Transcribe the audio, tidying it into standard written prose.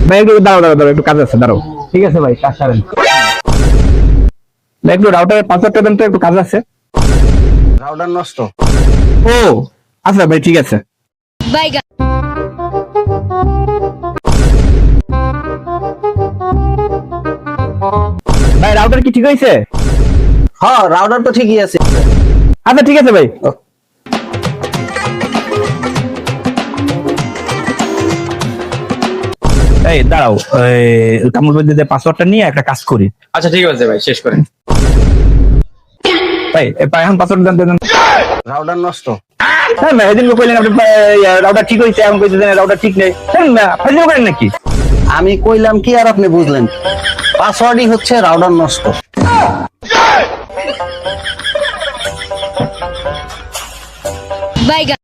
ভাই একটু দাঁড়াও একটু কাজ আছে, দাঁড়াও। ঠিক আছে ভাই, কাজ সারেন। ভাই একটু রাউটারের পাসওয়ার্ডটা দেন তো, একটু কাজ আছে। রাউটার নষ্ট। ও আচ্ছা ভাই, ঠিক আছে। বাইগান। ভাই রাউটার কি ঠিক হয়েছে? হ্যাঁ, রাউটার তো ঠিকই আছে। আচ্ছা ঠিক আছে ভাই। এই দাঁড়াও, কামরুল ভাই দিতে পাসওয়ার্ডটা নিয়ে একটা কাজ করি। আচ্ছা ঠিক আছে ভাই, শেষ করেন। ভাই এখন পাসওয়ার্ড দেন। রাউটার নষ্ট। হ্যাঁ ভাই, সেদিন কইলেন আপনি রাউটার ঠিক হয়েছে, এখন কইতেছেন রাউটার ঠিক নেই। ফাইজলামি করেন নাকি? আমি কইলাম কি আর আপনি বুঝলেন? পাসওয়ার্ডই হচ্ছে রাউটার নষ্ট। বাইগান।